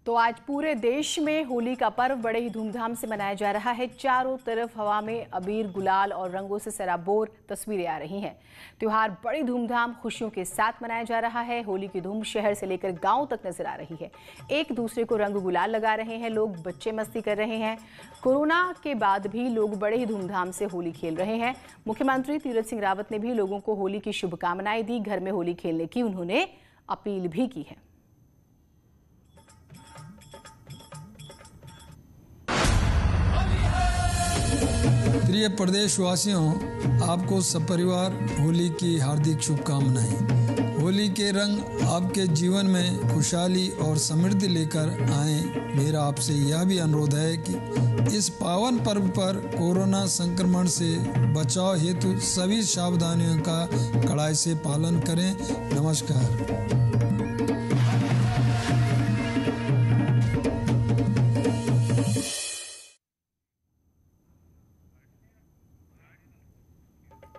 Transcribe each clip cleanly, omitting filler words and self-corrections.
तो आज पूरे देश में होली का पर्व बड़े ही धूमधाम से मनाया जा रहा है। चारों तरफ हवा में अबीर, गुलाल और रंगों से सराबोर तस्वीरें आ रही हैं। त्योहार बड़ी धूमधाम खुशियों के साथ मनाया जा रहा है। होली की धूम शहर से लेकर गांव तक नजर आ रही है। एक दूसरे को रंग गुलाल लगा रहे हैं लोग, बच्चे मस्ती कर रहे हैं। कोरोना के बाद भी लोग बड़े ही धूमधाम से होली खेल रहे हैं। मुख्यमंत्री तीरथ सिंह रावत ने भी लोगों को होली की शुभकामनाएं दी। घर में होली खेलने की उन्होंने अपील भी की है। प्रिय प्रदेशवासियों, आपको सपरिवार होली की हार्दिक शुभकामनाएं। होली के रंग आपके जीवन में खुशहाली और समृद्धि लेकर आए। मेरा आपसे यह भी अनुरोध है कि इस पावन पर्व पर कोरोना संक्रमण से बचाव हेतु सभी सावधानियों का कड़ाई से पालन करें। नमस्कार।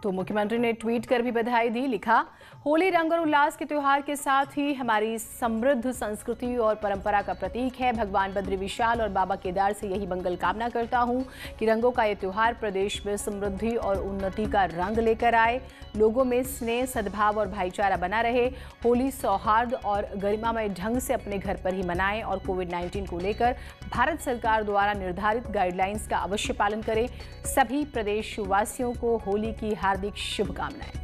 तो मुख्यमंत्री ने ट्वीट कर भी बधाई दी। लिखा, होली रंग और उल्लास के त्योहार के साथ ही हमारी समृद्ध संस्कृति और परंपरा का प्रतीक है। भगवान बद्री विशाल और बाबा केदार से यही मंगल कामना करता हूं कि रंगों का ये त्योहार प्रदेश में समृद्धि और उन्नति का रंग लेकर आए। लोगों में स्नेह, सद्भाव और भाईचारा बना रहे। होली सौहार्द और गरिमामय ढंग से अपने घर पर ही मनाएं और कोविड-19 को लेकर भारत सरकार द्वारा निर्धारित गाइडलाइंस का अवश्य पालन करें। सभी प्रदेशवासियों को होली की हार्दिक शुभकामनाएं।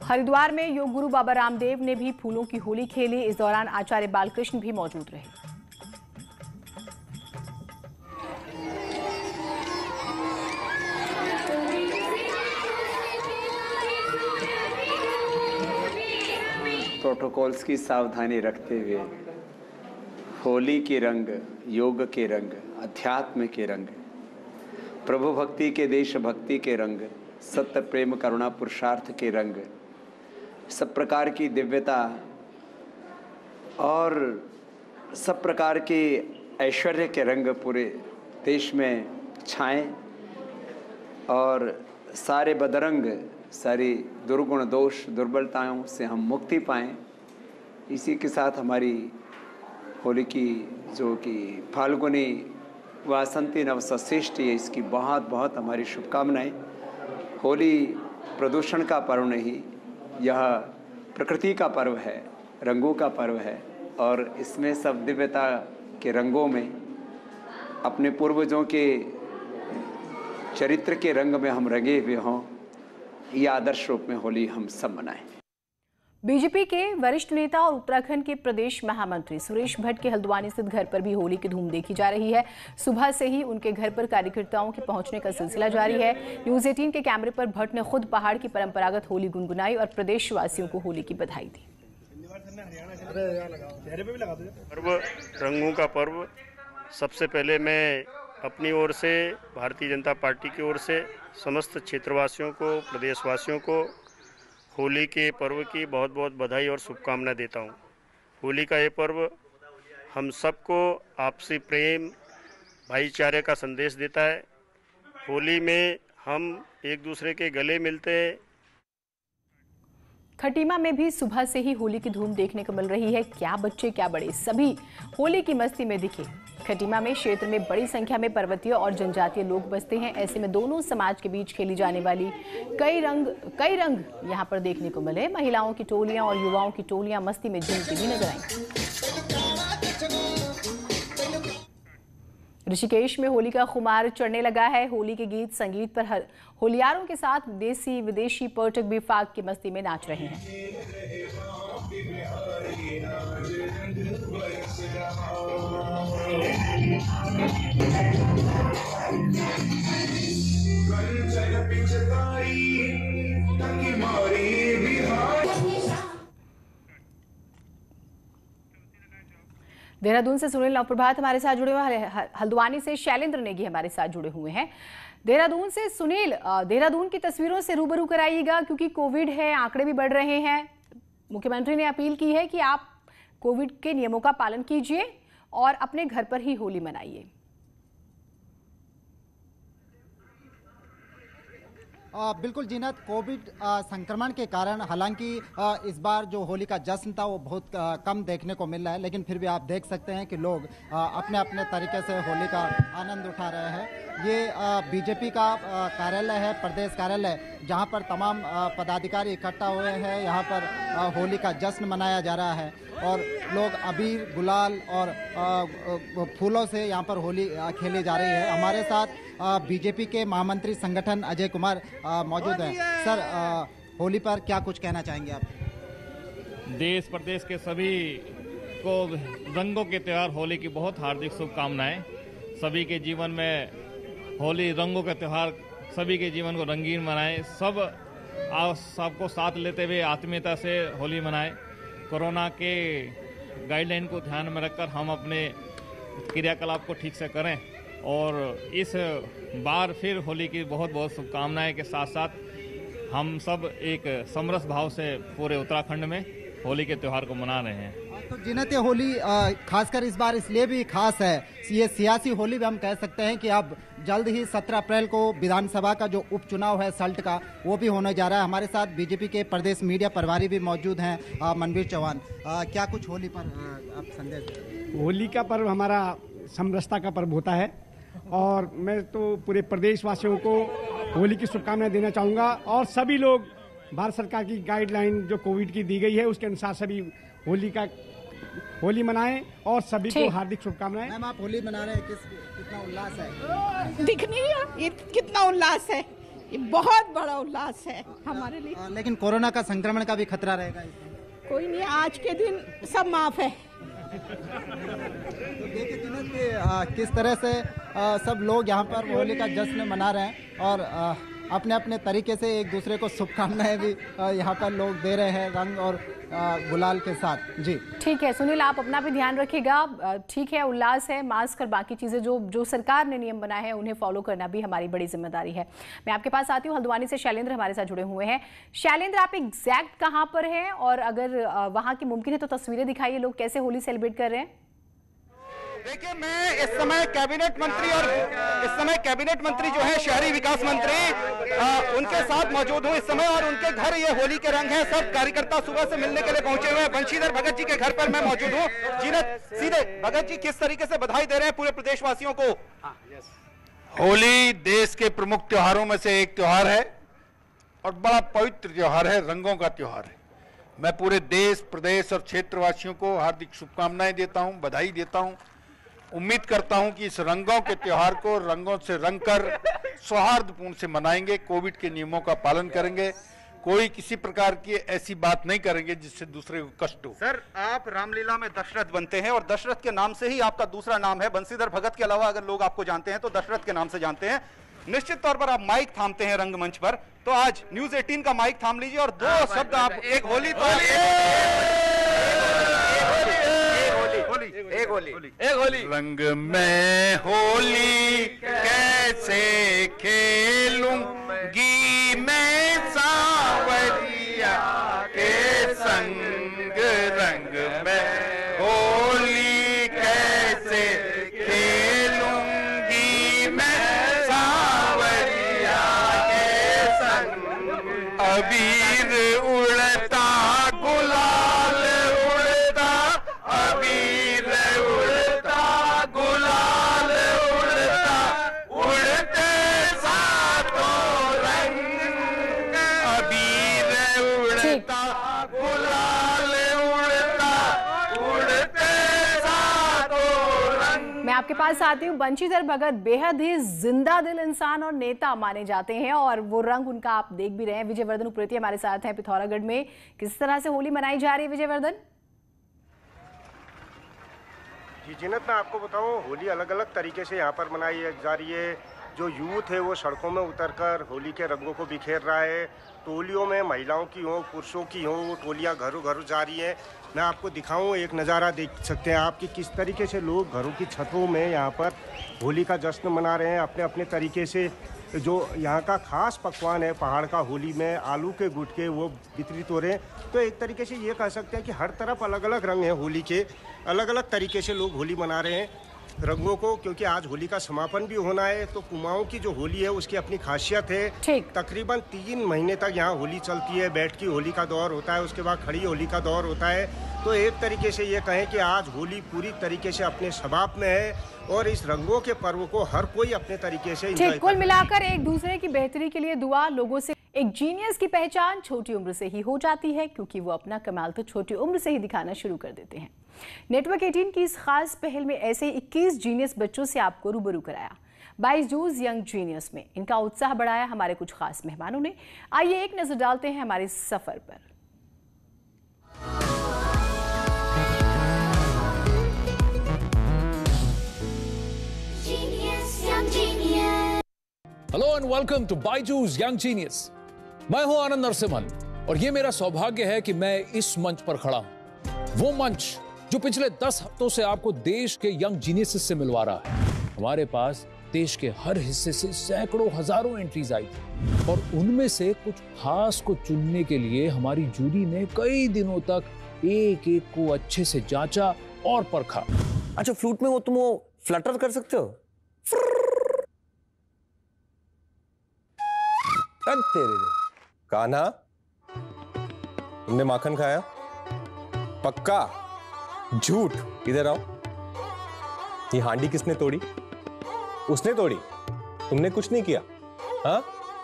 हरिद्वार में योग गुरु बाबा रामदेव ने भी फूलों की होली खेली। इस दौरान आचार्य बालकृष्ण भी मौजूद रहे। प्रोटोकॉल्स की सावधानी रखते हुए होली के रंग, योग के रंग, अध्यात्म के रंग, प्रभु भक्ति के, देशभक्ति के रंग, सत्य प्रेम करुणा पुरुषार्थ के रंग, सब प्रकार की दिव्यता और सब प्रकार के ऐश्वर्य के रंग पूरे देश में छाएं और सारे बदरंग, सारी दुर्गुण दोष दुर्बलताओं से हम मुक्ति पाएं। इसी के साथ हमारी होली की जो कि फाल्गुनी वासंती नवसृष्टि है, इसकी बहुत बहुत हमारी शुभकामनाएं। होली प्रदूषण का पर्व नहीं, यह प्रकृति का पर्व है, रंगों का पर्व है और इसमें सब दिव्यता के रंगों में अपने पूर्वजों के चरित्र के रंग में हम रंगे हुए हों। यह आदर्श रूप में होली हम सब मनाएं। बीजेपी के वरिष्ठ नेता और उत्तराखंड के प्रदेश महामंत्री सुरेश भट्ट के हल्द्वानी स्थित घर पर भी होली की धूम देखी जा रही है। सुबह से ही उनके घर पर कार्यकर्ताओं के पहुंचने का सिलसिला जारी है। न्यूज़ 18 के कैमरे पर भट्ट ने खुद पहाड़ की परंपरागत होली गुनगुनाई और प्रदेशवासियों को होली की बधाई दी। पर्व रंगों का पर्व। सबसे पहले मैं अपनी ओर से, भारतीय जनता पार्टी की ओर से समस्त क्षेत्रवासियों को, प्रदेशवासियों को होली के पर्व की बहुत बहुत बधाई और शुभकामना देता हूँ। होली का ये पर्व हम सबको आपसी प्रेम, भाईचारे का संदेश देता है। होली में हम एक दूसरे के गले मिलते हैं। खटीमा में भी सुबह से ही होली की धूम देखने को मिल रही है। क्या बच्चे क्या बड़े, सभी होली की मस्ती में दिखे। खटीमा में क्षेत्र में बड़ी संख्या में पर्वतीय और जनजातीय लोग बसते हैं। ऐसे में दोनों समाज के बीच खेली जाने वाली कई रंग यहाँ पर देखने को मिले। महिलाओं की टोलियां और युवाओं की टोलियां मस्ती में झूमती भी नजर आई। ऋषिकेश में होली का खुमार चढ़ने लगा है। होली के गीत संगीत पर होलियारों के साथ देसी विदेशी पर्यटक भी फाग की मस्ती में नाच रहे हैं। देहरादून से सुनील नवप्रभात हमारे साथ जुड़े हुए हैं। हल्द्वानी से शैलेंद्र नेगी हमारे साथ जुड़े हुए हैं। देहरादून से सुनील, देहरादून की तस्वीरों से रूबरू कराइएगा क्योंकि कोविड है, आंकड़े भी बढ़ रहे हैं। मुख्यमंत्री ने अपील की है कि आप कोविड के नियमों का पालन कीजिए और अपने घर पर ही होली मनाइए। बिल्कुल जीनत, कोविड संक्रमण के कारण हालांकि इस बार जो होली का जश्न था वो बहुत कम देखने को मिल रहा है, लेकिन फिर भी आप देख सकते हैं कि लोग अपने अपने तरीके से होली का आनंद उठा रहे हैं। ये बीजेपी का कार्यालय है, प्रदेश कार्यालय, जहां पर तमाम पदाधिकारी इकट्ठा हुए हैं। यहां पर होली का जश्न मनाया जा रहा है और लोग अबीर, गुलाल और फूलों से यहां पर होली खेली जा रही है। हमारे साथ बीजेपी के महामंत्री संगठन अजय कुमार मौजूद हैं। सर, होली पर क्या कुछ कहना चाहेंगे आप? देश प्रदेश के सभी को रंगों के त्यौहार होली की बहुत हार्दिक शुभकामनाएं। सभी के जीवन में होली रंगों का त्यौहार सभी के जीवन को रंगीन बनाए। सबको साथ लेते हुए आत्मीयता से होली मनाएं। कोरोना के गाइडलाइन को ध्यान में रखकर हम अपने क्रियाकलाप को ठीक से करें और इस बार फिर होली की बहुत बहुत शुभकामनाएं के साथ साथ हम सब एक समरस भाव से पूरे उत्तराखंड में होली के त्यौहार को मना रहे हैं। तो जिन्हें ये होली खासकर इस बार इसलिए भी खास है, ये सियासी होली भी हम कह सकते हैं कि अब जल्द ही 17 अप्रैल को विधानसभा का जो उपचुनाव है सल्ट का, वो भी होने जा रहा है। हमारे साथ बीजेपी के प्रदेश मीडिया प्रभारी भी मौजूद हैं, मनवीर चौहान। क्या कुछ होली पर आप संदेश? होली का पर्व हमारा समरसता का पर्व होता है और मैं तो पूरे प्रदेशवासियों को होली की शुभकामनाएं देना चाहूँगा और सभी लोग भारत सरकार की गाइडलाइन जो कोविड की दी गई है उसके अनुसार सभी होली मनाएं और सभी को हार्दिक शुभकामनाएं। मैम, आप होली मना रहे हैं, कितना उल्लास है? दिख नहीं रहा ये कितना उल्लास है, ये बहुत बड़ा उल्लास है हमारे लिए। लेकिन कोरोना का संक्रमण का भी खतरा रहेगा इसमें। कोई नहीं, आज के दिन सब माफ है। तो देखिए जिन्हें कि किस तरह से सब लोग यहाँ पर होली का जश्न मना रहे हैं और अपने अपने तरीके से एक दूसरे को शुभकामनाएं भी यहाँ पर लोग दे रहे हैं रंग और गुलाल के साथ। जी ठीक है सुनील, आप अपना भी ध्यान रखिएगा। ठीक है, उल्लास है, मास्क और बाकी चीजें जो सरकार ने नियम बनाए हैं उन्हें फॉलो करना भी हमारी बड़ी जिम्मेदारी है। मैं आपके पास आती हूँ, हल्द्वानी से शैलेंद्र हमारे साथ जुड़े हुए हैं। शैलेंद्र, आप एग्जैक्ट कहाँ पर हैं और अगर वहाँ की मुमकिन है तो तस्वीरें दिखाइए, लोग कैसे होली सेलिब्रेट कर रहे हैं। देखिए, मैं इस समय कैबिनेट मंत्री जो है शहरी विकास मंत्री उनके साथ मौजूद हूँ इस समय और उनके घर ये होली के रंग हैं। सब कार्यकर्ता सुबह से मिलने के लिए पहुंचे हुए हैं। बंशीधर भगत जी के घर पर मैं मौजूद हूँ। जीनत, सीधे भगत जी किस तरीके से बधाई दे रहे हैं पूरे प्रदेशवासियों को? होली देश के प्रमुख त्योहारों में से एक त्योहार है और बड़ा पवित्र त्योहार है, रंगों का त्योहार है। मैं पूरे देश, प्रदेश और क्षेत्रवासियों को हार्दिक शुभकामनाएं देता हूं, बधाई देता हूं। उम्मीद करता हूं कि इस रंगों के त्योहार को रंगों से रंग कर सौहार्दपूर्ण से मनाएंगे, कोविड के नियमों का पालन करेंगे, कोई किसी प्रकार की ऐसी बात नहीं करेंगे जिससे दूसरे को कष्ट हो। सर, आप रामलीला में दशरथ बनते हैं और दशरथ के नाम से ही आपका दूसरा नाम है। बंशीधर भगत के अलावा अगर लोग आपको जानते हैं तो दशरथ के नाम से जानते हैं। निश्चित तौर पर आप माइक थामते हैं रंगमंच पर, तो आज न्यूज 18 का माइक थाम लीजिए और दो शब्द आप एक होली तो एक होली। रंग में होली कैसे खेलूंगी मैं सांवरिया के संग, रंग में होली कैसे खेलूंगी मैं सांवरिया के संग। अबीर उड़ता गुलाल उड़ता, अबीर उड़ता गुलाल उड़ता, उड़ते सातों रंग। अबीर उड़ता गुलाल उड़ता, उड़ते सातों रंग। मैं आपके पास आती हूँ। बंशीधर भगत बेहद ही जिंदा दिल इंसान और नेता माने जाते हैं और वो रंग उनका आप देख भी रहे हैं। विजयवर्धन उप्रेती हमारे साथ हैं पिथौरागढ़ में। किस तरह से होली मनाई जा रही है विजयवर्धन? जी जीनत, मैं आपको बताऊं, होली अलग अलग तरीके से यहाँ पर मनाई जा रही है। जो यूथ है वो सड़कों में उतरकर होली के रंगों को बिखेर रहा है। टोलियों में महिलाओं की हो, पुरुषों की हो, वो टोलियाँ घरों घरों जा रही हैं। मैं आपको दिखाऊं, एक नज़ारा देख सकते हैं आप कि किस तरीके से लोग घरों की छतों में यहाँ पर होली का जश्न मना रहे हैं अपने अपने तरीके से। जो यहाँ का खास पकवान है पहाड़ का होली में, आलू के गुटके, वो वितरित हो रहे हैं। तो एक तरीके से ये कह सकते हैं कि हर तरफ अलग अलग रंग हैं होली के, अलग अलग तरीके से लोग होली मना रहे हैं। रंगों को, क्योंकि आज होली का समापन भी होना है। तो कुमाऊं की जो होली है उसकी अपनी खासियत है। तकरीबन 3 महीने तक यहाँ होली चलती है। बैठ की होली का दौर होता है, उसके बाद खड़ी होली का दौर होता है। तो एक तरीके से ये कहें कि आज होली पूरी तरीके से अपने स्वभाव में है और इस रंगों के पर्व को हर कोई अपने तरीके से एंजॉय कुल मिलाकर एक दूसरे की बेहतरी के लिए दुआ। लोगों से एक जीनियस की पहचान छोटी उम्र से ही हो जाती है, क्योंकि वो अपना कमाल तो छोटी उम्र से ही दिखाना शुरू कर देते हैं। नेटवर्क 18 की इस खास पहल में ऐसे 21 जीनियस बच्चों से आपको रूबरू कराया। 22 जूस यंग जीनियस में इनका उत्साह बढ़ाया हमारे कुछ खास मेहमानों ने। आइए एक नजर डालते हैं हमारे सफर पर। Hello and welcome to Byju's young genius. मैं हूं आनंद नरसिम्हन और ये मेरा सौभाग्य है कि मैं इस मंच पर खड़ा हूं। वो मंच जो पिछले 10 हफ्तों से आपको देश के यंग जीनियस से मिलवा रहा है। हमारे पास देश के हर हिस्से से सैकड़ों हजारों एंट्रीज आई थी और उनमें से कुछ खास को चुनने के लिए हमारी जूरी ने कई दिनों तक एक एक को अच्छे से जांचा और परखा। अच्छा, फ्लूट में तुम फ्लटर कर सकते हो? तेरे कान्हा, तुमने माखन खाया? पक्का? झूठ? इधर आओ। ये हांडी किसने तोड़ी? उसने तोड़ी? तुमने कुछ नहीं किया? हाँ?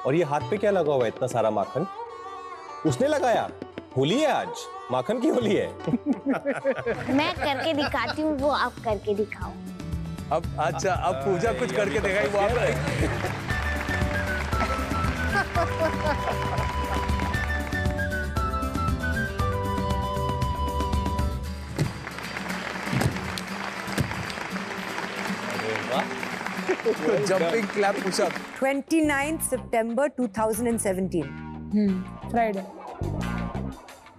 और ये हाथ पे क्या लगा हुआ है इतना सारा माखन? उसने लगाया। होली है आज, माखन की होली है। मैं करके दिखाती हूँ, वो आप करके दिखाओ। अब अच्छा, अब पूजा कुछ करके दिखाई, वो आप jumping clap push-up. 29th September 2017. Friday.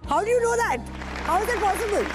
How do you know that? How is that possible?